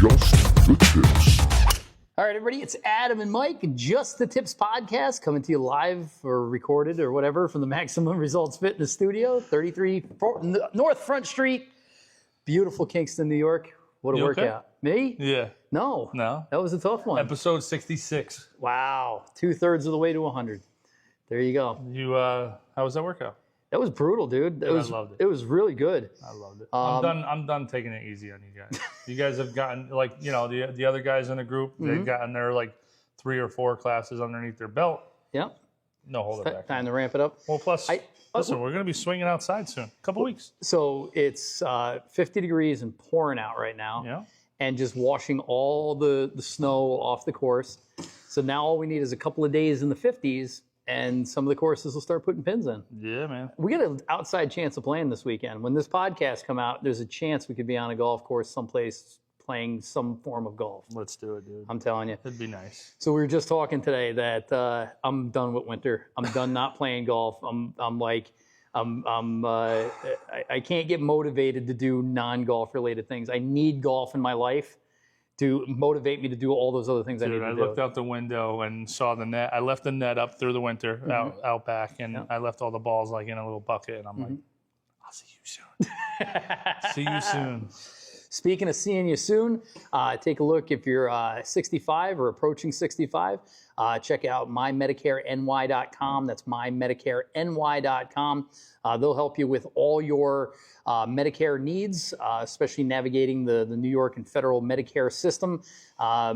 Just the Tips. All right, everybody, it's Adam and Mike, Just the Tips podcast, coming to you live or recorded or whatever from the Maximum Results Fitness Studio, 33 North Front Street, beautiful Kingston, New York. What a workout. Okay? Me? Yeah. No. That was a tough one. Episode 66. Wow. 2/3 of the way to 100. There you go. How was that workout? That was brutal, dude. I loved it. It was really good. I loved it. I'm done taking it easy on you guys. You guys have gotten, the other guys in the group, they've gotten their 3 or 4 classes underneath their belt. Yeah. No, hold it back. Time to ramp it up. Well, plus, listen, we're going to be swinging outside soon. A couple weeks. So it's 50 degrees and pouring out right now. Yeah. And just washing all the snow off the course. So now all we need is a couple of days in the 50s, and some of the courses will start putting pins in. Yeah, man. We got an outside chance of playing this weekend. When this podcast come out, there's a chance we could be on a golf course someplace playing some form of golf. Let's do it, dude. I'm telling you. It'd be nice. So we were just talking today that I'm done with winter. I'm done not playing golf. I can't get motivated to do non-golf related things. I need golf in my life to motivate me to do all those other things I need to do. I looked out the window and saw the net. I left the net up through the winter out back, and I left all the balls in a little bucket, and I'm like, I'll see you soon. See you soon. Speaking of seeing you soon, take a look if you're 65 or approaching 65. Check out mymedicareny.com. That's mymedicareny.com. They'll help you with all your Medicare needs, especially navigating the New York and federal Medicare system.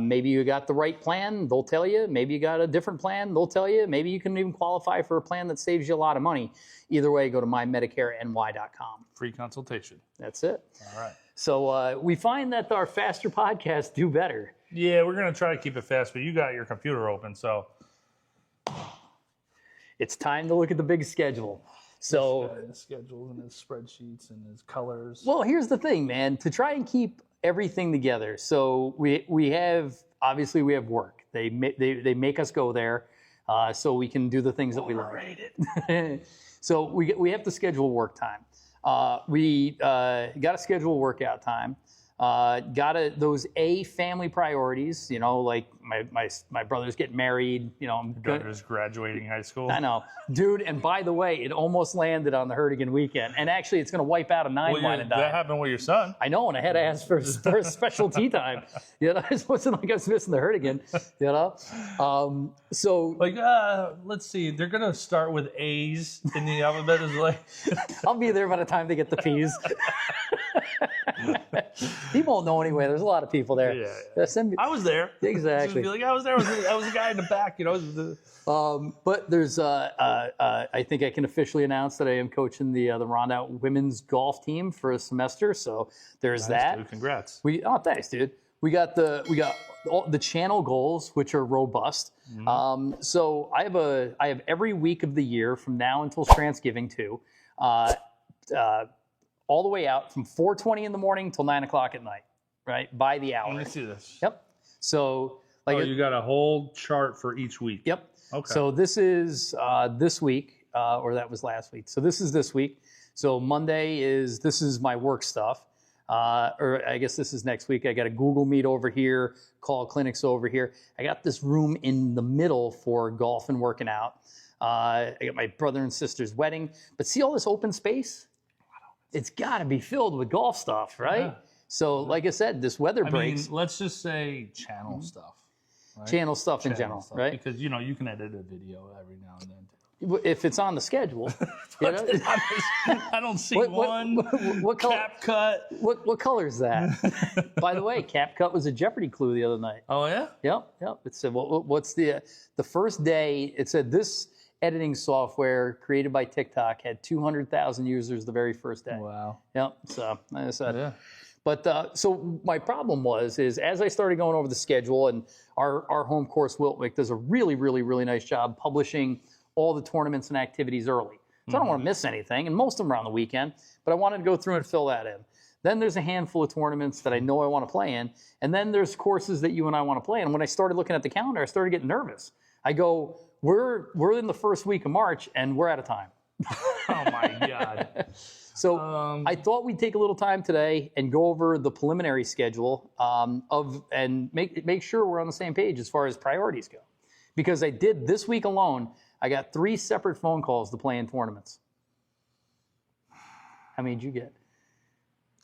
Maybe you got the right plan, they'll tell you. Maybe you got a different plan, they'll tell you. Maybe you can even qualify for a plan that saves you a lot of money. Either way, go to mymedicareny.com. Free consultation. That's it. All right. So we find that our faster podcasts do better. Yeah, we're going to try to keep it fast, but you got your computer open, so. It's time to look at the big schedule. So his schedules and his spreadsheets and his colors. Well, here's the thing, man. To try and keep everything together, so we have work. They make us go there, so we can do the things that we like. So we have to schedule work time. We got to schedule workout time. Those family priorities, like my brother's getting married, I'm brother's graduating high school. I know, dude. And by the way, it almost landed on the Hurtigan weekend. And actually it's going to wipe out a 9-line and die. That happened with your son. I know. And I had to ask for a special tea time. It wasn't like I was missing the Hurtigan, let's see. They're going to start with A's in the alphabet. I'll be there by the time they get the P's. He won't know anyway. There's a lot of people there. Yeah. I was there. Exactly. I was there. I was the guy in the back. But there's, I think I can officially announce that I am coaching the Rondout women's golf team for a semester. So there's that. Dude, congrats. Thanks, dude. We got all the channel goals, which are robust. So I have every week of the year from now until Thanksgiving too. All the way out from 4:20 in the morning till 9 o'clock at night, right? By the hour. Let me see this. Yep. So you got a whole chart for each week. Yep. Okay. So this is this week, or that was last week. So this is this week. So Monday this is my work stuff. Or I guess this is next week. I got a Google Meet over here, call clinics over here. I got this room in the middle for golf and working out. I got my brother and sister's wedding. But see all this open space? It's got to be filled with golf stuff, right? Yeah. So, like I said, this weather breaks. Let's just say channel stuff. Right? Channel stuff in general, right? Because, you can edit a video every now and then. If it's on the schedule. I don't see what cap cut. What color is that? By the way, cap cut was a Jeopardy clue the other night. Oh, yeah? Yep. It said, what's the first day, it said this editing software created by TikTok had 200,000 users the very first day. Wow. Yep. So like I said, but so my problem is as I started going over the schedule, and our home course Wiltwick does a really, really, really nice job publishing all the tournaments and activities early. So I don't want to miss anything, and most of them are on the weekend, but I wanted to go through and fill that in. Then there's a handful of tournaments that I know I want to play in, and then there's courses that you and I want to play in. And when I started looking at the calendar, I started getting nervous. I go, we're in the first week of March, and we're out of time. Oh, my God. So I thought we'd take a little time today and go over the preliminary schedule and make sure we're on the same page as far as priorities go. Because I did this week alone, I got 3 separate phone calls to play in tournaments. How many did you get?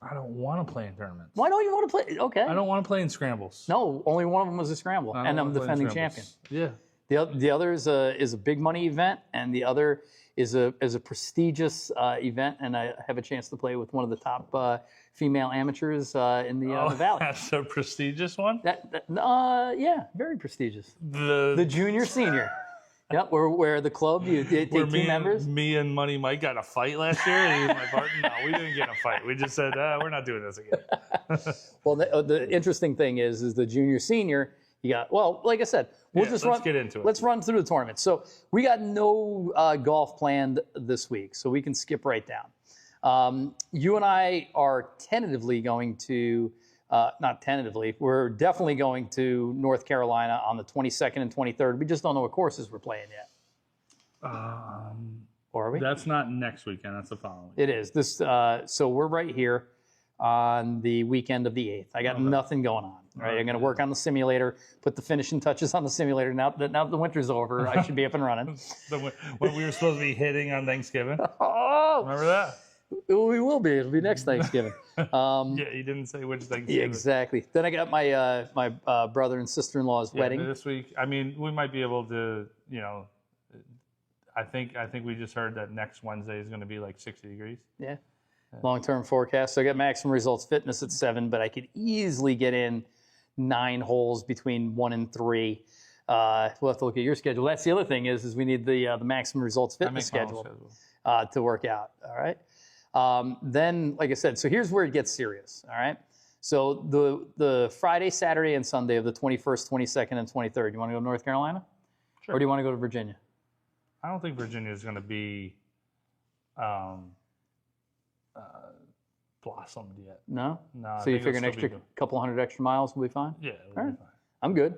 I don't want to play in tournaments. Why don't you want to play? Okay. I don't want to play in scrambles. No, only one of them was a scramble, and I'm defending champion. Yeah. The other is a big money event, and the other is a prestigious event, and I have a chance to play with one of the top female amateurs in the Valley. That's a prestigious one? Yeah, very prestigious. The junior senior. Yep, where the club, you take 2 members. Me and Money Mike got in a fight last year, and he was my partner. No, we didn't get in a fight. We just said, we're not doing this again. Well, the interesting thing is the junior senior, you got, well, like I said, let's get into it. Let's run through the tournament. So we got no golf planned this week, so we can skip right down. You and I are tentatively going to, not tentatively, we're definitely going to North Carolina on the 22nd and 23rd. We just don't know what courses we're playing yet. Or are we? That's not next weekend. That's the following. It is. So we're right here on the weekend of the 8th. I got nothing going on. Right, I'm going to work on the simulator, put the finishing touches on the simulator. Now that the winter's over, I should be up and running. When we were supposed to be hitting on Thanksgiving. Oh, remember that? We will be. It'll be next Thanksgiving. Yeah, you didn't say which Thanksgiving. Yeah, exactly. Then I got my brother and sister-in-law's wedding this week. I mean, we might be able to. I think we just heard that next Wednesday is going to be like 60 degrees. Yeah. Long-term forecast. So I got Maximum Results Fitness at 7, but I could easily get in 9 holes between 1 and 3. We'll have to look at your schedule. That's the other thing is we need the Maximum Results Fitness schedule to work out. All right. Then, like I said, so here's where it gets serious. All right. So the Friday, Saturday, and Sunday of the 21st, 22nd, and 23rd. You want to go to North Carolina? Sure. Or do you want to go to Virginia? I don't think Virginia is going to be blossomed yet. No? No. So you figure an extra couple hundred extra miles will be fine? Yeah, all right. Fine. I'm good.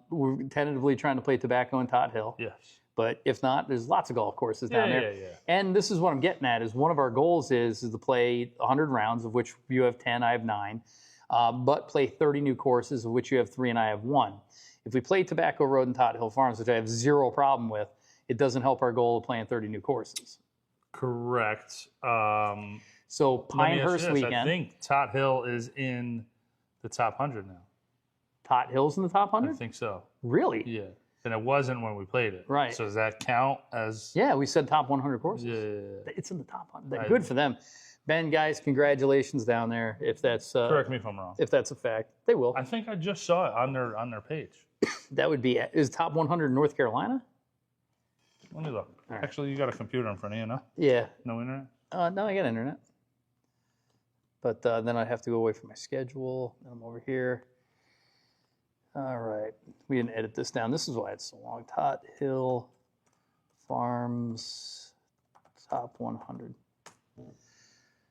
We're tentatively trying to play Tobacco and Tot Hill. Yes. But if not, there's lots of golf courses down there. Yeah. And this is what I'm getting at, is one of our goals is to play 100 rounds, of which you have 10, I have 9, but play 30 new courses, of which you have 3 and I have 1. If we play Tobacco Road and Tot Hill Farms, which I have 0 problem with, it doesn't help our goal of playing 30 new courses. Correct. So Pinehurst weekend. I think Tot Hill is in the top 100 now. Tot Hill's in the top 100? I think so. Really? Yeah. And it wasn't when we played it. Right. So does that count as... Yeah, we said top 100 courses. Yeah. It's in the top 100. Good for them. Ben, guys, congratulations down there. If that's correct me if I'm wrong. If that's a fact, they will. I think I just saw it on their page. That would be is top 100 North Carolina? Let me look. Right. Actually, you got a computer in front of you, no? Yeah. No internet? No, I got internet. But then I'd have to go away from my schedule. I'm over here. All right. We didn't edit this down. This is why it's so long. Tot Hill Farms top 100.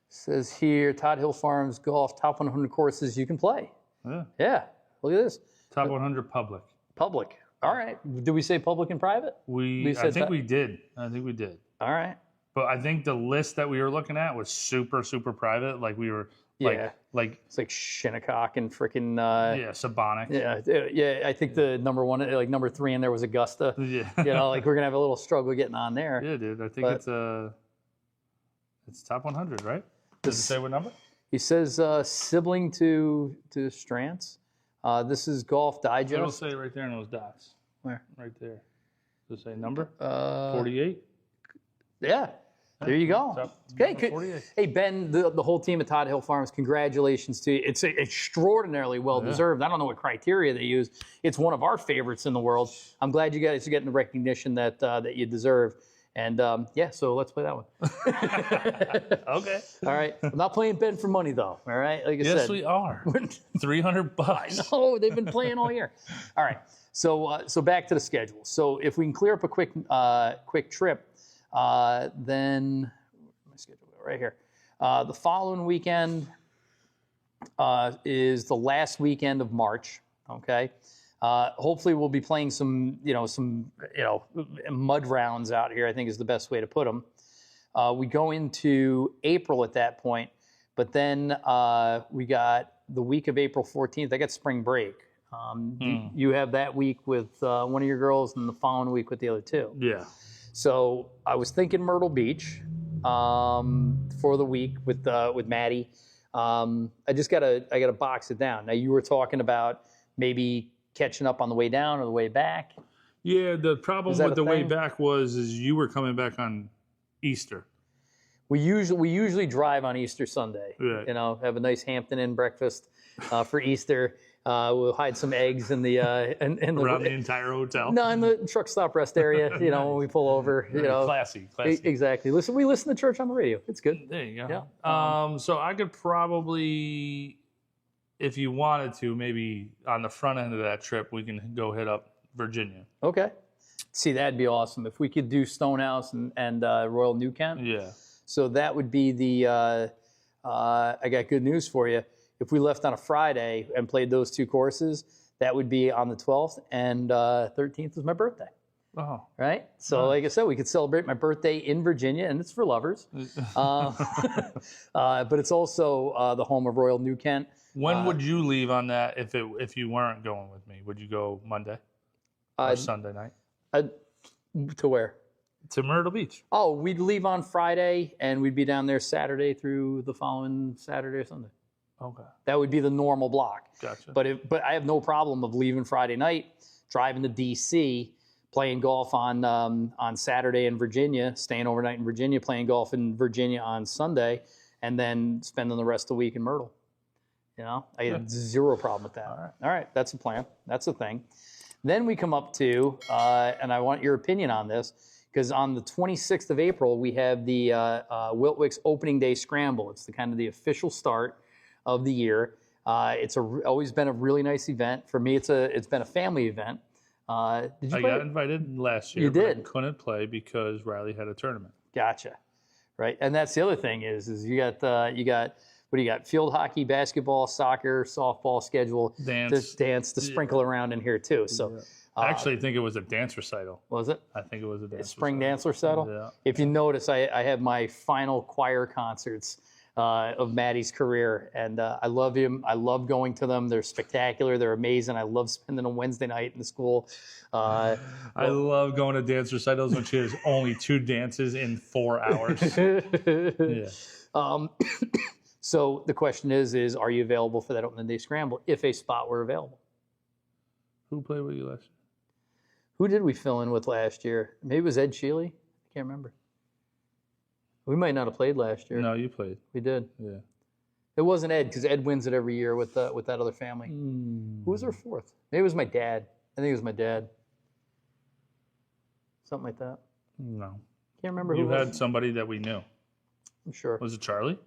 Says here, Tot Hill Farms Golf top 100 courses you can play. Yeah. Look at this. Top 100 public. Public. All right. Did we say public and private? I think we did. All right. But I think the list that we were looking at was super, super private. Like we were, like it's like Shinnecock and freaking Sabonic. Yeah. I think the number 1, like number 3 in there was Augusta. Yeah. Like we're gonna have a little struggle getting on there. Yeah, dude. I think it's top 100, right? Does it say what number? He says sibling to Strantz. This is Golf Digest. It'll say right there in those dots. Where? Right there. Does it say number? 48. Yeah. There you go. Okay. Hey, Ben, the whole team at Tot Hill Farms, congratulations to you. It's extraordinarily well-deserved. I don't know what criteria they use. It's one of our favorites in the world. I'm glad you guys are getting the recognition that you deserve. And, so let's play that one. Okay. All right. I'm not playing Ben for money, though. All right? Like I said. Yes, we are. $300. No, they've been playing all year. All right. So back to the schedule. So if we can clear up a quick trip, then my schedule right here. The following weekend is the last weekend of March. Okay. Hopefully we'll be playing some mud rounds out here, I think is the best way to put them. We go into April at that point, but then we got the week of April 14th. I got spring break. You have that week with one of your girls, and the following week with the other two. Yeah. So I was thinking Myrtle Beach for the week with Maddie. I gotta box it down. Now you were talking about maybe catching up on the way down or the way back. Yeah, the problem with the way back is you were coming back on Easter. We usually drive on Easter Sunday. Right. You know, have a nice Hampton Inn breakfast for Easter. We'll hide some eggs in the around the entire hotel. No, in the truck stop rest area. You know, when we pull over. You know, classy. Exactly. We listen to church on the radio. It's good. There you go. Yeah. So I could probably, if you wanted to, maybe on the front end of that trip, we can go hit up Virginia. Okay. See, that'd be awesome if we could do Stonehouse and Royal New Kent. Yeah. So that would be the. I got good news for you. If we left on a Friday and played those two courses, that would be on the 12th, and 13th is my birthday. Oh. Right? So like I said, we could celebrate my birthday in Virginia, and it's for lovers. But it's also the home of Royal New Kent. When would you leave on that if you weren't going with me? Would you go Monday or Sunday night? To where? To Myrtle Beach. Oh, we'd leave on Friday, and we'd be down there Saturday through the following Saturday or Sunday. Okay. That would be the normal block. Gotcha. But I have no problem of leaving Friday night, driving to D.C., playing golf on Saturday in Virginia, staying overnight in Virginia, playing golf in Virginia on Sunday, and then spending the rest of the week in Myrtle. You know, I had zero problem with that. All right, that's a plan. That's a thing. Then we come up to, and I want your opinion on this, because on the 26th of April, we have the Wiltwick's Opening Day Scramble. It's the official start of the year. It's always been a really nice event. For me, it's been a family event. Did you play? I got invited last year. You did? But I couldn't play because Riley had a tournament. Gotcha. Right, and that's the other thing is you got what do you got? Field hockey, basketball, soccer, softball schedule, dance to sprinkle around in here too. So. I actually think it was a dance recital. Was it? I think it was a dance spring dance recital. Yeah. If you notice, I have my final choir concerts of Maddie's career, and I love him. I love going to them. They're spectacular. They're amazing. I love spending a Wednesday night in the school. I love going to dance recitals when she has only 2 dances in 4 hours. Yeah. So the question is are you available for that opening day scramble if a spot were available? Who played with you last year? Who did we fill in with last year? Maybe it was Ed Sheely. I can't remember. We might not have played last year. No, you played. We did. Yeah. It wasn't Ed because Ed wins it every year with that other family. Who was our fourth? Maybe it was my dad. I think it was my dad. Something like that. No. Can't remember who You it was. had somebody that we knew. I'm sure. Was it Charlie?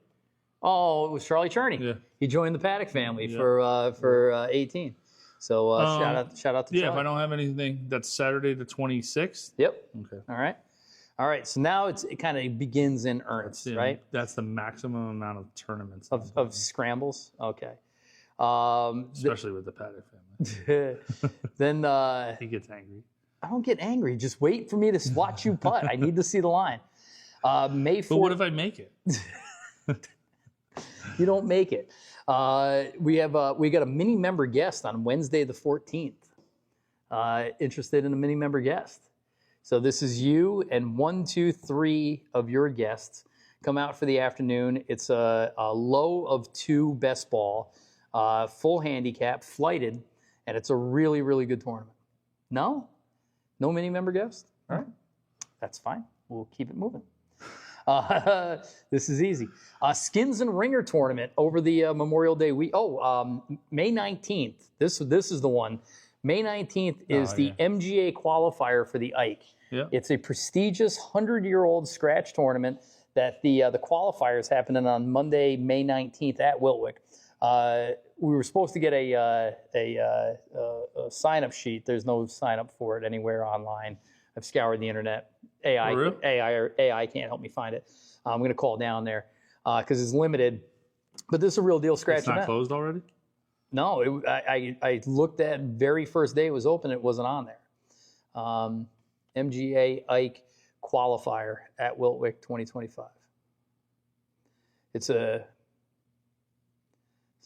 Oh, it was Charlie Cherney. Yeah. He joined the Paddock family for 18. So shout out to Charlie. Yeah, if I don't have anything, that's Saturday the 26th. Yep. Okay. All right. So now it kind of begins in earnest, right? That's the maximum amount of tournaments. Of scrambles? Okay. Especially with the Paddock family. Then He gets angry. I don't get angry. Just wait for me to watch you putt. I need to see the line. May 4th. But what if I make it? You don't make it. We got a mini member guest on Wednesday the 14th. Interested in a mini member guest? So this is you and 1, 2, 3 of your guests come out for the afternoon. It's a low of 2 best ball, full handicap, flighted, and it's a really, really good tournament. No mini member guest. All right, that's fine. We'll keep it moving. This is easy. Skins and Ringer tournament over the Memorial Day week. May 19th. This is the one. May 19th is the MGA qualifier for the Ike. Yeah. It's a prestigious 100-year-old scratch tournament that the qualifier is happening on Monday, May 19th at Wiltwick. We were supposed to get a sign-up sheet. There's no sign-up for it anywhere online. I've scoured the internet. AI can't help me find it. I'm going to call down there because it's limited. But this is a real deal scratch It's not event. closed already? No, I looked at very first day it was open. It wasn't on there. MGA Ike qualifier at Wiltwick 2025. It's so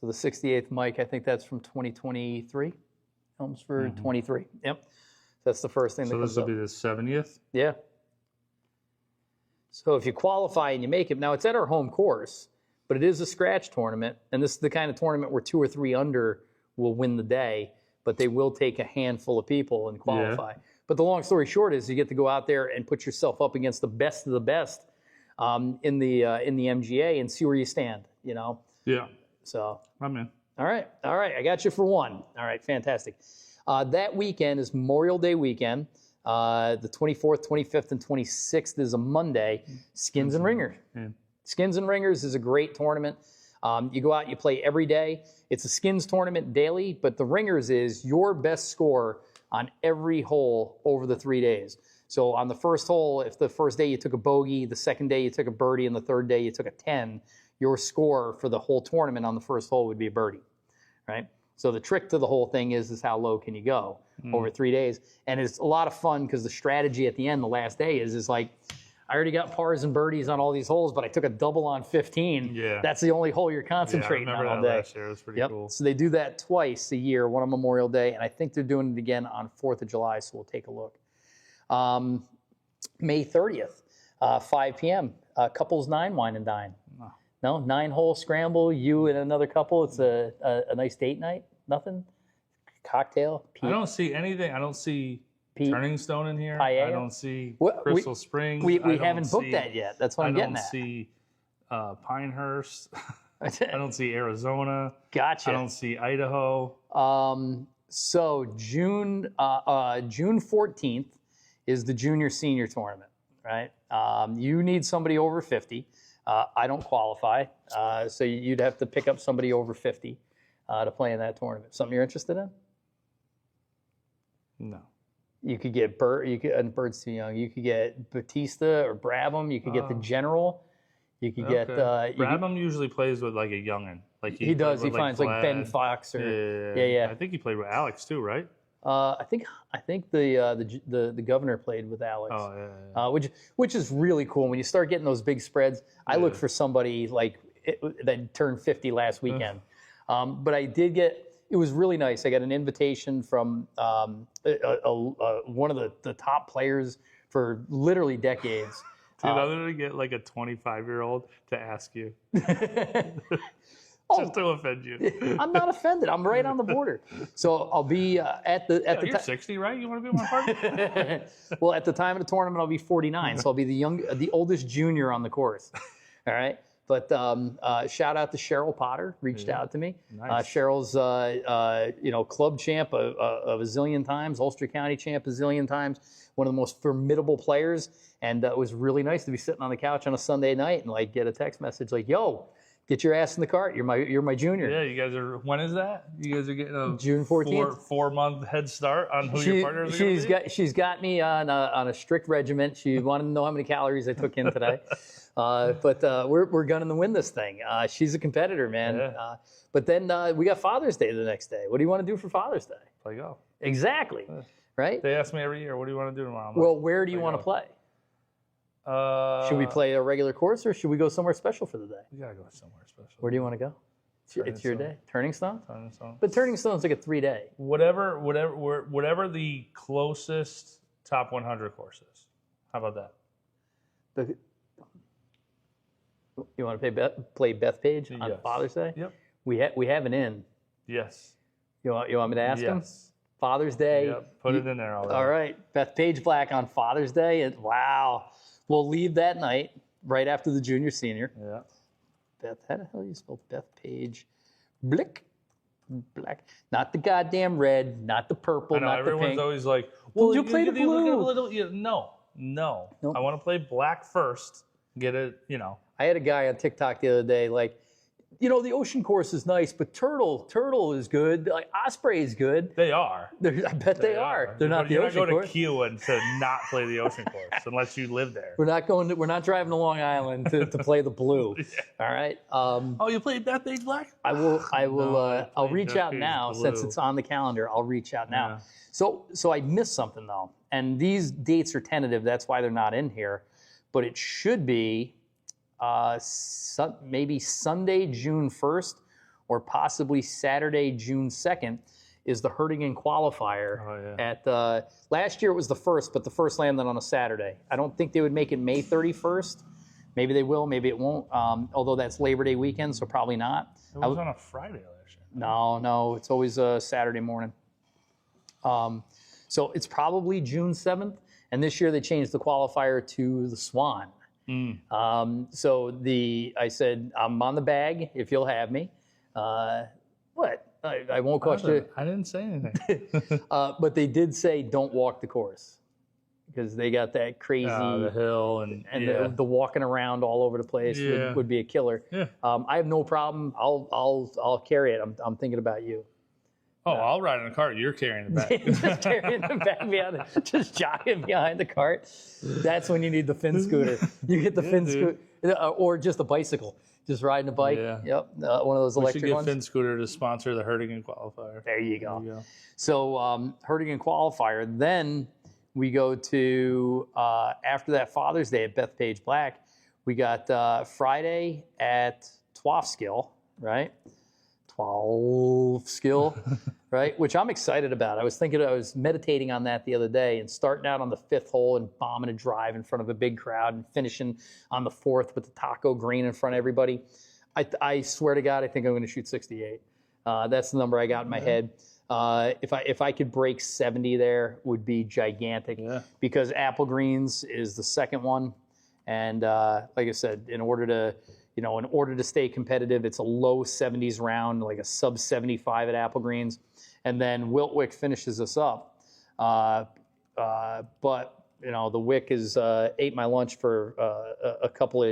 the 68th Mike, I think that's from 2023. Elmsford 23. Yep. That's the first thing that comes up. So this will be the 70th? Yeah. So if you qualify and you make it, now it's at our home course, but it is a scratch tournament, and this is the kind of tournament where 2 or 3 under will win the day, but they will take a handful of people and qualify. Yeah. But the long story short is you get to go out there and put yourself up against the best of the best in the MGA and see where you stand, you know? Yeah. So I'm in. All right. I got you for one. All right, fantastic. That weekend is Memorial Day weekend. The 24th, 25th, and 26th is a Monday. Skins and Ringers. Yeah. Skins and Ringers is a great tournament. You go out, you play every day. It's a skins tournament daily, but the Ringers is your best score on every hole over the 3 days. So on the first hole, if the first day you took a bogey, the second day you took a birdie, and the third day you took a 10, your score for the whole tournament on the first hole would be a birdie, right? So the trick to the whole thing is how low can you go over 3 days? And it's a lot of fun because the strategy at the end, the last day, is like, I already got pars and birdies on all these holes, but I took a double on 15. Yeah. That's the only hole you're concentrating on all day. Last year. It was pretty cool. So they do that twice a year, one on Memorial Day, and I think they're doing it again on 4th of July, so we'll take a look. May 30th, 5 p.m., couples 9 wine and dine. Oh. No, 9-hole scramble, you and another couple. It's a nice date night. Nothing? Cocktail? I don't see anything. I don't see Turning Stone in here. Paella? I don't see Crystal Springs. We haven't booked that yet. That's what I'm getting at. I don't see Pinehurst. I don't see Arizona. Gotcha. I don't see Idaho. So June 14th is the junior senior tournament, right? You need somebody over 50. I don't qualify, so you'd have to pick up somebody over 50 to play in that tournament. Something you're interested in? No. You could get and Bird's too young. You could get Batista or Brabham. You could get the General. You could get Brabham usually plays with like a youngin. Like he does. He finds like Ben Fox or yeah. I think he played with Alex too, right? I think the governor played with Alex. Oh yeah. Which is really cool. When you start getting those big spreads, I look for somebody like that turned 50 last weekend. But I did get. It was really nice. I got an invitation from one of the top players for literally decades. Dude, I'm going to get like a 25-year-old to ask you. Just to offend you. I'm not offended. I'm right on the border. So I'll be at the You're 60, right? You want to be my partner? Well, at the time of the tournament, I'll be 49. So I'll be the oldest junior on the course. All right. But shout out to Cheryl Potter, reached out to me. Nice. Cheryl's club champ a zillion times, Ulster County champ a zillion times, one of the most formidable players. And it was really nice to be sitting on the couch on a Sunday night and like get a text message like, "Yo, get your ass in the cart. You're my junior." Yeah, you guys are. When is that? You guys are getting a June 14th. 4-month head start on who your partners are going to be? She's got me on a strict regiment. She wanted to know how many calories I took in today. But we're gunning to win this thing. She's a competitor, man. Yeah. But then we got Father's Day the next day. What do you want to do for Father's Day? Play golf. Exactly. Yeah. Right? They ask me every year, what do you want to do tomorrow? Well, where do you want to play? Should we play a regular course or should we go somewhere special for the day? We got to go somewhere special. Where do you want to go? It's your day. Turning Stone? Turning Stone. But Turning Stone's like a 3-day. Whatever the closest top 100 course is. How about that? You want to play Bethpage on Father's Day? Yep. We have an in. Yes. You want me to ask him? Yes. Father's Day. Yep. Put it in there already. All right. Bethpage Black on Father's Day. Wow. We'll leave that night right after the junior senior. Yeah. Beth, how the hell do you spell Bethpage? Black. Not the goddamn red, not the purple, I know, not the pink. everyone's always like, well, you play the blue. No. I want to play black first. Get it, I had a guy on TikTok the other day, like, the ocean course is nice, but Turtle is good. Like Osprey is good. They are. I bet they are. They're not the You're ocean not going course. to Kiowa to not play the ocean course unless you live there. We're not driving to Long Island to play the Blue. All right. Oh, you played Bethpage Black? I will. I'll played reach out Bethpage now Blue. since it's on the calendar. I'll reach out now. Yeah. So I missed something though, and these dates are tentative. That's why they're not in here, but it should be maybe Sunday, June 1st, or possibly Saturday, June 2nd, is the Hurtigan qualifier. Oh, yeah. At last year it was the 1st, but the first landed on a Saturday. I don't think they would make it May 31st. Maybe they will, maybe it won't. Although that's Labor Day weekend, so probably not. It was on a Friday last year. No, it's always a Saturday morning. So it's probably June 7th, and this year they changed the qualifier to the Swan. So I said, I'm on the bag if you'll have me. What? I won't cost you. I didn't say anything. But they did say don't walk the course because they got that crazy The hill and the walking around all over the place would be a killer. Yeah. I have no problem. I'll carry it. I'm thinking about you. Oh, I'll ride in a cart. You're carrying the bag. Just carrying the back behind, just jogging behind the cart. That's when you need the fin scooter. You get the fin scooter, or just a bicycle. Just riding a bike. Yeah. Yep, one of those We should electric get ones. Finn Scooter to sponsor the Hurtigan qualifier. There you go. There you go. So Hurtigan qualifier. Then we go to after that Father's Day at Bethpage Black. We got Friday at Twofskill, right? 12 skill, right? Which I'm excited about. I was meditating on that the other day and starting out on the 5th hole and bombing a drive in front of a big crowd and finishing on the 4th with the taco green in front of everybody. I swear to God, I think I'm going to shoot 68. That's the number I got in my head. If I could break 70 there, would be gigantic. Yeah. Because Apple Greens is the second one, and like I said, in order to stay competitive, it's a low 70s round, like a sub 75 at Apple Greens. And then Wiltwick finishes us up. But, the Wick is ate my lunch for a couple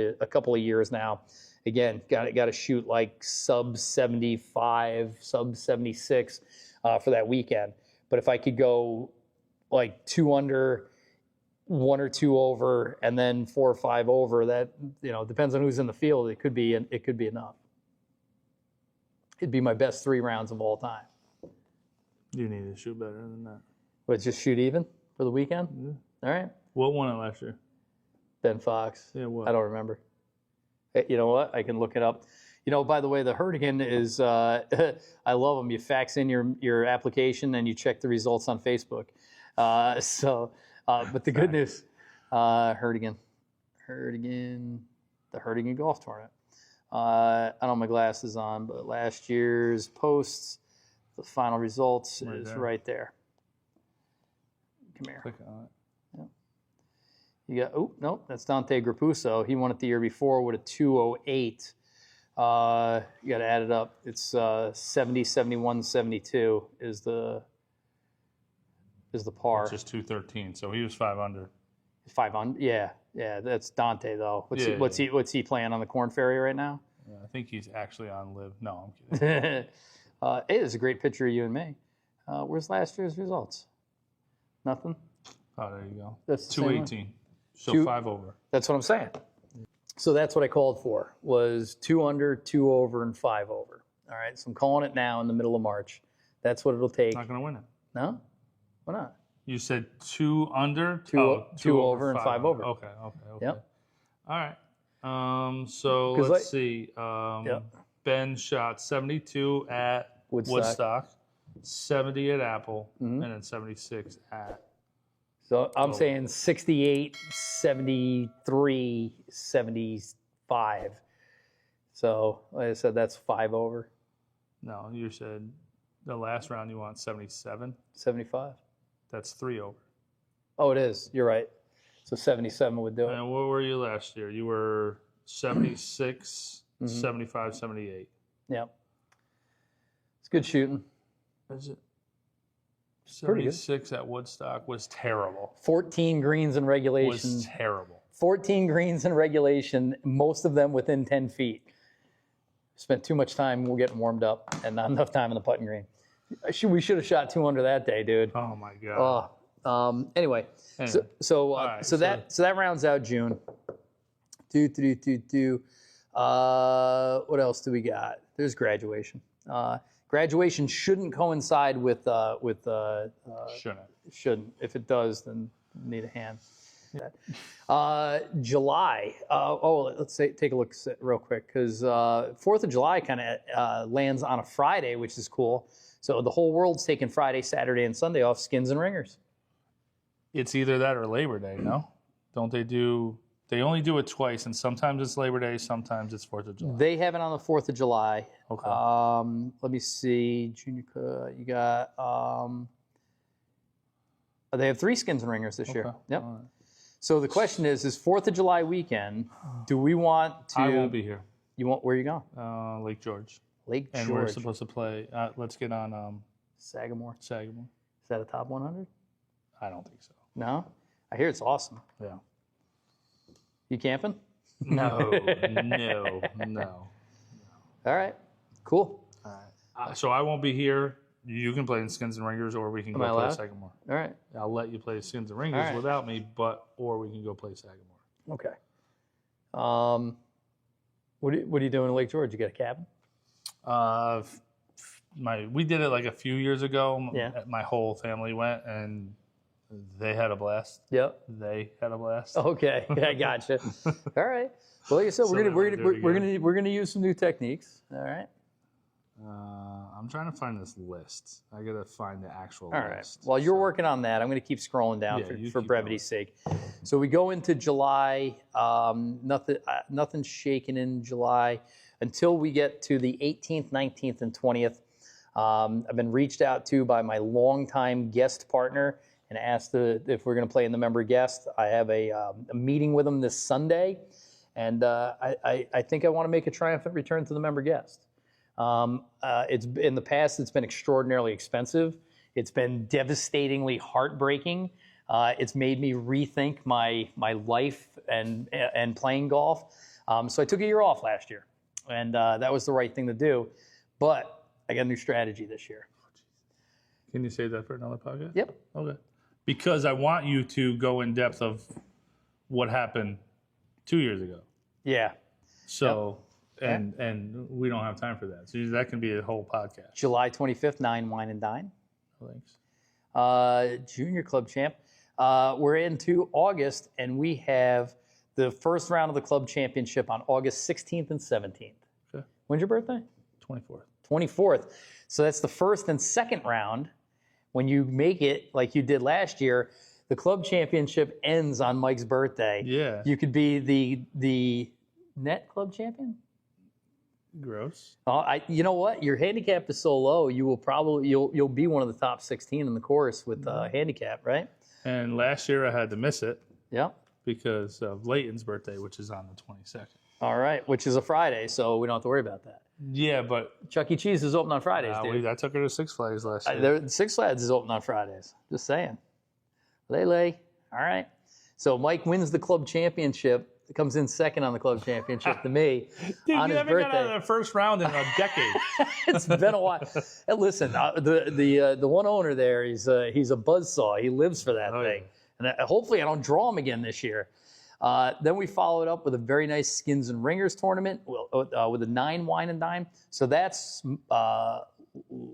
of years now. Again, got to shoot like sub 75, sub 76 for that weekend. But if I could go like 2 under, 1 or 2 over, and then 4 or 5 over, that depends on who's in the field. It could be enough. It'd be my best 3 rounds of all time. You need to shoot better than that. But just shoot even for the weekend. Yeah. All right. What won it last year? Ben Fox. Yeah, what? I don't remember. You know what? I can look it up. By the way, the Hurtigan is. I love them. You fax in your application and you check the results on Facebook. But the good news, Hurtigan, the Hurtigan Golf Tournament. I don't have my glasses on, but last year's posts, the final results is right there. Come here. Click on it. You got, nope, that's Dante Grapuso. He won it the year before with a 208. You got to add it up. It's 70, 71, 72 is the par. It's just 213, so he was 5 under. 5 under, yeah. That's Dante though. What's he playing on the Corn Ferry right now? Yeah, I think he's actually on live. No, I'm kidding. Hey, there's a great picture of you and me. Where's last year's results? Nothing. Oh, there you go. That's the 218. So 5 over. That's what I'm saying. So that's what I called for, was 2 under, 2 over, and 5 over. All right, so I'm calling it now in the middle of March. That's what it'll take. Not going to win it. No? Why not? You said 2 under? 2 over, and 5 over. Okay. Yep. All right. So let's see. Ben shot 72 at Woodstock, 70 at Apple, and then 76 at... So I'm saying 68, 73, 75. So like I said, that's 5 over. No, you said the last round you want 77. 75. That's 3 over. Oh, it is. You're right. So 77 would do it. And what were you last year? You were 76, 75, 78. Yep. It's good shooting. Is it? Pretty good. 76 at Woodstock was terrible. 14 greens in regulation. Was terrible. 14 greens in regulation, most of them within 10 feet. Spent too much time getting warmed up and not enough time on the putting green. We should have shot 2 under that day, dude. Oh my god. Anyway, so that rounds out June. What else do we got? There's graduation. Graduation shouldn't coincide with shouldn't. If it does, then need a hand. July. Let's take a look real quick because 4th of July kind of lands on a Friday, which is cool. So the whole world's taking Friday, Saturday, and Sunday off, skins and ringers. It's either that or Labor Day, no? Don't they do? They only do it twice, and sometimes it's Labor Day, sometimes it's 4th of July. They have it on the 4th of July. Okay. Let me see. Junior, you got. They have 3 skins and ringers this year. Yep. Right. So the question is 4th of July weekend, do we want to... I won't be here. You want, where are you going? Lake George. Lake George. And we're supposed to play, let's get on... Sagamore. Is that a top 100? I don't think so. No? I hear it's awesome. Yeah. You camping? No. All right. Cool. All right. So I won't be here. You can play in skins and ringers, or we can go play Sagamore. All right. I'll let you play skins and ringers without me, or we can go play Sagamore. Okay. What are you doing in Lake George? You got a cabin? We did it like a few years ago. Yeah. My whole family went, and they had a blast. Yep. They had a blast. Okay. I gotcha. All right. Well, like I said, we're gonna use some new techniques. All right. I'm trying to find this list. I gotta find the actual list. All right. List. While you're working on that, I'm gonna keep scrolling down for brevity's sake. So we go into July. Nothing shaking in July until we get to the 18th, 19th, and 20th. I've been reached out to by my longtime guest partner and asked if we're going to play in the member guest. I have a meeting with him this Sunday, and I think I want to make a triumphant return to the member guest. It's in the past, it's been extraordinarily expensive. It's been devastatingly heartbreaking. It's made me rethink my life and playing golf. So I took a year off last year, and that was the right thing to do. But I got a new strategy this year. Can you save that for another podcast? Yep. Okay. Because I want you to go in depth of what happened 2 years ago. Yeah. So, and we don't have time for that. So that can be a whole podcast. July 25th, 9 Wine and Dine. Thanks. Junior Club Champ. We're into August, and we have the first round of the club championship on August 16th and 17th. Okay. When's your birthday? 24th. 24th. So that's the first and second round. When you make it like you did last year, the club championship ends on Mike's birthday. Yeah. You could be the net club champion. Gross. You know what? Your handicap is so low, you will probably you'll be one of the top 16 in the course with handicap, right? And last year I had to miss it. Yeah. Because of Leighton's birthday, which is on the 22nd. All right, which is a Friday, so we don't have to worry about that. Yeah, but Chuck E. Cheese is open on Fridays, dude. I took her to Six Flags last year. Six Flags is open on Fridays. Just saying. Lele. All right. So Mike wins the club championship. Comes in second on the club championship to me dude, on his his birthday. You haven't birthday. got out of the first round in a decade. It's been a while. Hey, listen, the one owner there, he's a buzzsaw. He lives for that thing. Yeah. And hopefully I don't draw him again this year. Then we followed up with a very nice Skins and Ringers tournament with a 9 Wine and Dine. So that's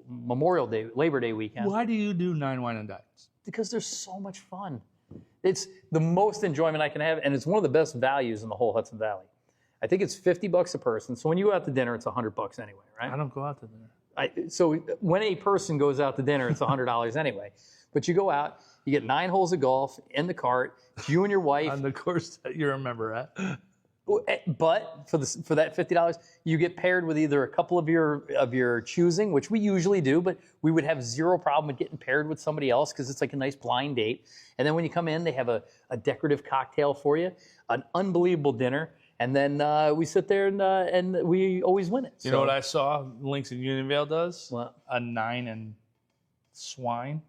Memorial Day, Labor Day weekend. Why do you do 9 Wine and Dines? Because they're so much fun. It's the most enjoyment I can have, and it's one of the best values in the whole Hudson Valley. I think it's $50 a person. So when you go out to dinner, it's $100 anyway, right? I don't go out to dinner. So when a person goes out to dinner, it's $100 anyway. But you go out, you get 9 holes of golf in the cart. It's you and your wife. On the course that you're a member at. But for that $50, you get paired with either a couple of your choosing, which we usually do, but we would have zero problem with getting paired with somebody else because it's like a nice blind date. And then when you come in, they have a decorative cocktail for you, an unbelievable dinner, and then we sit there and we always win it. You know what I saw Links in Unionvale does? What? A 9 and swine.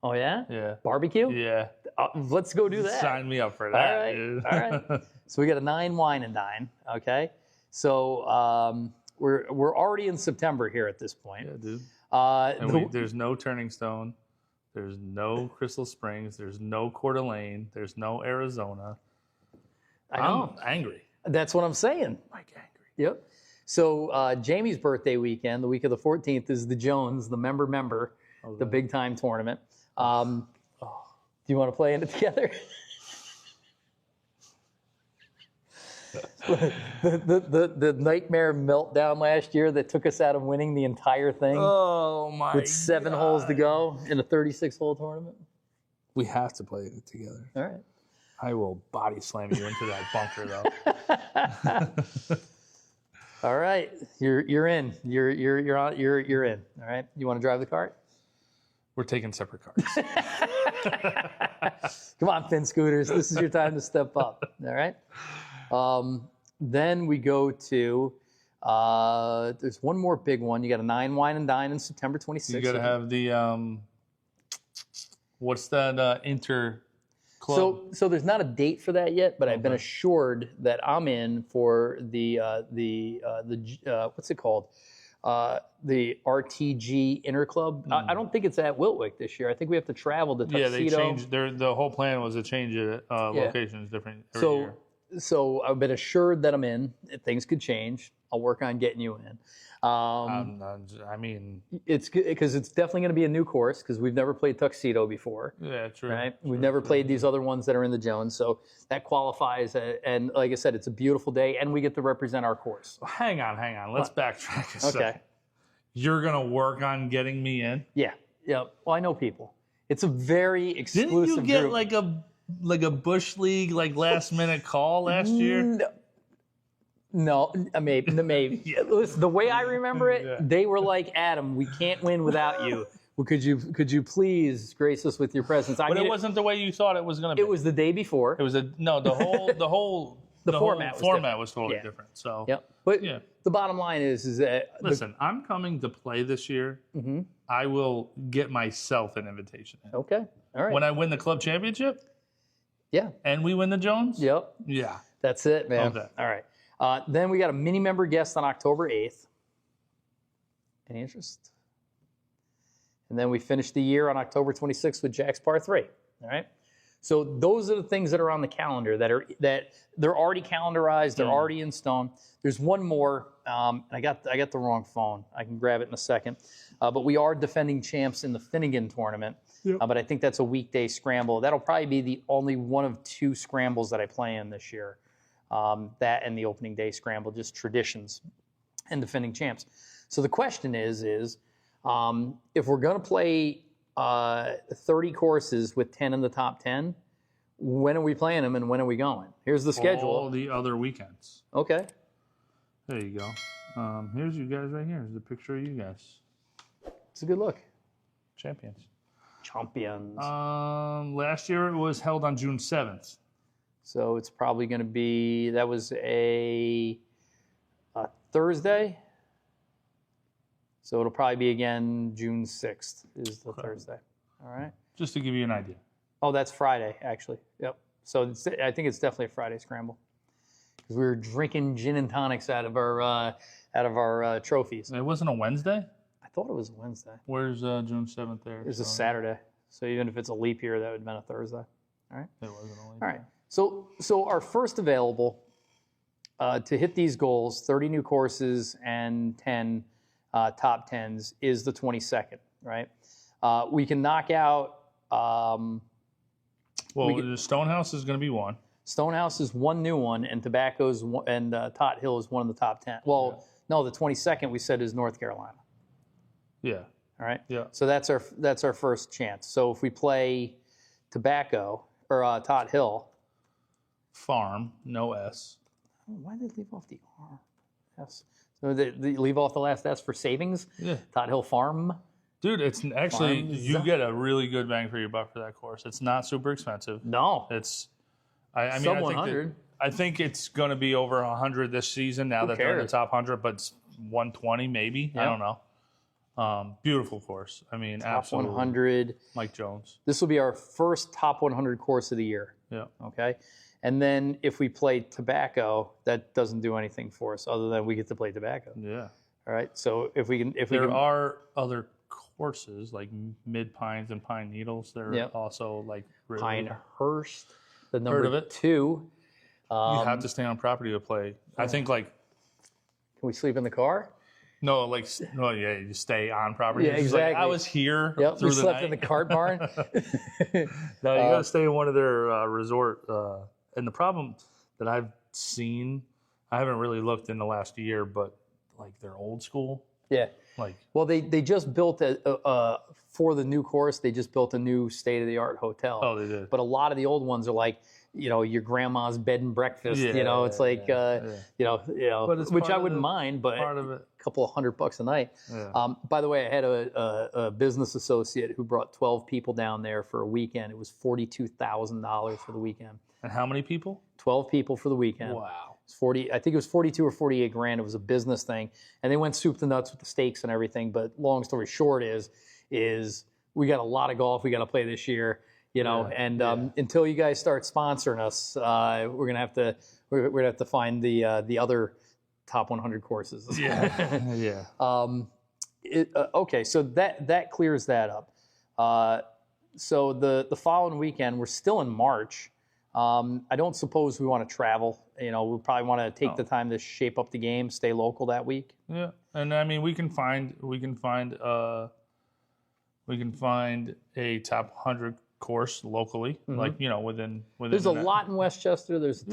Oh, yeah? Yeah. Barbecue? Yeah. Let's go do that. Sign me up for that. All right. Dude. All right. So we got a 9 Wine and Dine, okay? So We're already in September here at this point. Yeah, dude. And there's no Turning Stone. There's no Crystal Springs. There's no Coeur d'Alene. There's no Arizona. I'm angry. That's what I'm saying. Like angry. Yep. So Jamie's birthday weekend, the week of the 14th, is the Jones, the member, the big time tournament. Do you want to play in it together? the nightmare meltdown last year that took us out of winning the entire thing. Oh my! With 7 holes to go in a 36-hole tournament. We have to play it together. All right. I will body slam you into that bunker, though. All right, you're in. You're in. All right. You want to drive the cart? We're taking separate cars. Come on, Finn Scooters. This is your time to step up. All right. Then we go to. There's one more big one. You got a 9 Wine and Dine in September 26th. You got to have the. What's that inter? Club? So there's not a date for that yet, but I've been assured that I'm in for the what's it called? The RTG Interclub. I don't think it's at Wiltwick this year. I think we have to travel to Tuxedo. Yeah, they changed. The whole plan was to change it. Locations different every year. So I've been assured that I'm in. Things could change. I'll work on getting you in. I mean, it's because it's definitely going to be a new course because we've never played Tuxedo before. Yeah, true. Right? We've never played these other ones that are in the Jones, so that qualifies. And like I said, it's a beautiful day, and we get to represent our course. Hang on. Let's backtrack a second. Okay. You're gonna work on getting me in? Yeah. Well, I know people. It's a very exclusive Didn't you get group. like a Bush League last minute call last year? No, maybe. Listen, the way I remember it, they were like, Adam, we can't win without you. Could you please grace us with your presence? But it wasn't the way you thought it was going to be. It was the day before. It was the whole format was totally different. So yep. But the bottom line is that listen, I'm coming to play this year. Mm-hmm. I will get myself an invitation in. Okay. All right. When I win the club championship. Yeah. And we win the Jones. Yep. Yeah. That's it, man. Okay. All right. Then we got a mini member guest on October 8th. Any interest? And then we finish the year on October 26th with Jack's Par 3. All right. So those are the things that are on the calendar that they're already calendarized. They're already in stone. There's one more. I got the wrong phone. I can grab it in a second. But we are defending champs in the Finnegan tournament. Yep. But I think that's a weekday scramble. That'll probably be the only one of 2 scrambles that I play in this year. That and the opening day scramble, just traditions and defending champs. So the question is if we're going to play 30 courses with 10 in the top 10, when are we playing them and when are we going? Here's the schedule. All the other weekends. Okay. There you go. Here's you guys right here. Here's the picture of you guys. It's a good look. Champions. Last year it was held on June 7th. So it's probably going to be, that was a Thursday. So it'll probably be again June 6th is the Thursday. All right. Just to give you an idea. Oh, that's Friday, actually. Yep. So I think it's definitely a Friday scramble. Because we were drinking gin and tonics out of our trophies. It wasn't a Wednesday? I thought it was a Wednesday. Where's June 7th there? It's a Saturday. So even if it's a leap year, that would have been a Thursday. All right. It wasn't a leap year. All right. So our first available to hit these goals, 30 new courses and 10 top 10s, is the 22nd, right? We can knock out... the Stonehouse is going to be one. Stonehouse is one new one, and Tobacco's and Tot Hill is one of the top 10. Well, no, the 22nd we said is North Carolina. Yeah. All right. Yeah. So that's our first chance. So if we play Tobacco or Tot Hill, Farm, no S. Why did they leave off the R? S. So they leave off the last S for savings. Yeah. Tot Hill Farm. Dude, it's actually you get a really good bang for your buck for that course. It's not super expensive. No. It's I sub mean 100. I think it's going to be over 100 this season now that they're in the top 100, but it's 120 maybe. Yeah. I don't know. Beautiful course. I mean, top absolutely. 100. Mike Jones. This will be our first top 100 course of the year. Yeah. Okay. And then if we play tobacco, that doesn't do anything for us other than we get to play tobacco. Yeah. All right. So if we can, there are other courses like Mid Pines and Pine Needles. They're also like really, Pinehurst, the heard of number it? 2. You have to stay on property to play. I think like. Can we sleep in the car? No, you stay on property. Yeah, exactly. Like, I was here through through we the slept night. in the cart barn. No, you got to stay in one of their resort. And the problem that I've seen, I haven't really looked in the last year, but like they're old school. Yeah. Like, well, they just built for the new course. They just built a new state-of-the-art hotel. Oh, they did. But a lot of the old ones are like, your grandma's bed and breakfast. It's like, but which I wouldn't mind, but part of it. a couple of $100 a night. Yeah. By the way, I had a business associate who brought 12 people down there for a weekend. It was $42,000 for the weekend. And how many people? 12 people for the weekend. Wow. It's 40. I think it was 42 or 48 grand. It was a business thing, and they went soup to nuts with the steaks and everything. But long story short is we got a lot of golf we got to play this year. Until you guys start sponsoring us, we're gonna have to find the other top 100 courses. Yeah. Okay, so that clears that up. So the following weekend, we're still in March. I don't suppose we want to travel. We probably want to take the time to shape up the game, stay local that week. Yeah, and I mean we can find a top 100 course locally, like within. There's a lot in Westchester. There's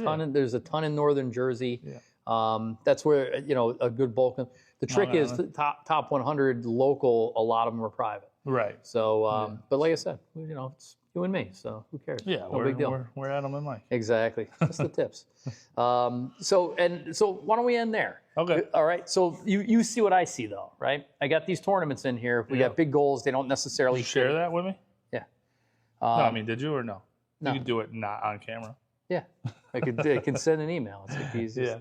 a ton in Northern Jersey. Yeah. That's where a good bulk of the trick is the top 100 local. A lot of them are private. Right. So, but like I said, it's you and me, so who cares? Yeah, no big deal. We're Adam and Mike. Exactly, just the tips. So why don't we end there? Okay. All right. So you see what I see though, right? I got these tournaments in here. We got big goals. They don't necessarily Did you share that with me. Yeah. No, I mean, did you or no? No. You could do it not on camera. Yeah, I can send an email. It's like the easiest. Yeah.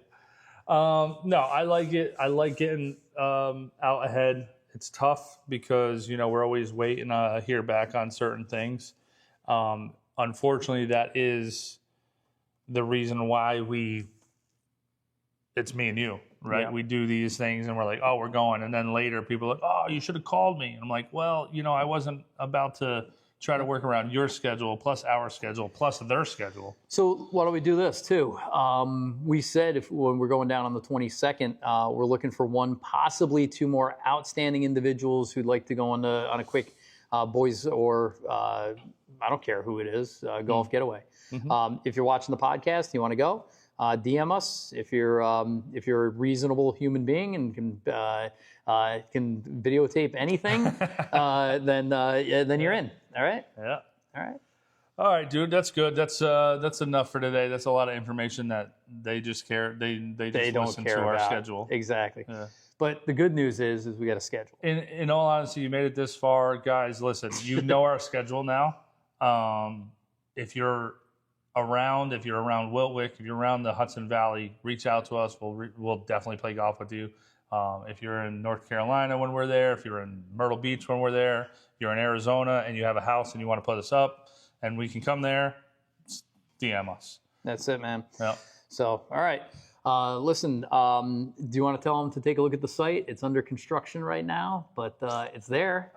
No, I like it. I like getting out ahead. It's tough because we're always waiting to hear back on certain things. Unfortunately, that is the reason why it's me and you, right? Yeah. We do these things and we're like, oh, we're going. And then later people are like, oh, you should have called me. And I'm like, well, I wasn't about to try to work around your schedule plus our schedule plus their schedule. So why don't we do this too? We said when we're going down on the 22nd, we're looking for one, possibly 2 more outstanding individuals who'd like to go on a quick boys or I don't care who it is, golf getaway. Mm-hmm. If you're watching the podcast, you want to go, DM us. If you're a reasonable human being and can videotape anything, then you're in. All right. Yeah. All right, dude. That's good. That's enough for today. That's a lot of information that they just care. They don't listen care to our about. schedule. Exactly. Yeah. But the good news is we got a schedule. In all honesty, you made it this far, guys. Listen, you know our schedule now. If you're around Wiltwick, if you're around the Hudson Valley, reach out to us. We'll definitely play golf with you. If you're in North Carolina when we're there, if you're in Myrtle Beach when we're there, if you're in Arizona and you have a house and you want to put us up and we can come there, DM us. That's it, man. Yeah. So, all right. Listen, do you want to tell them to take a look at the site? It's under construction right now, but it's there.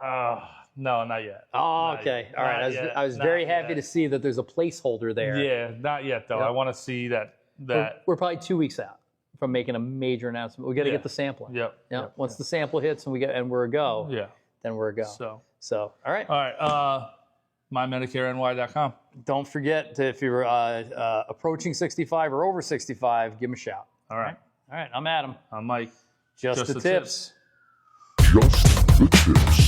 No, not yet. Oh, okay. All right. I was very happy to see that there's a placeholder there. Yeah, not yet, though. Yep. I want to see that. We're probably 2 weeks out from making a major announcement. We got to get the sampling. Yep. Once the sample hits and we're a go, then we're a go. So, all right. All right. MyMedicareNY.com. Don't forget if you're approaching 65 or over 65, give them a shout. All right. I'm Adam. I'm Mike. Just the tips. Just the tips.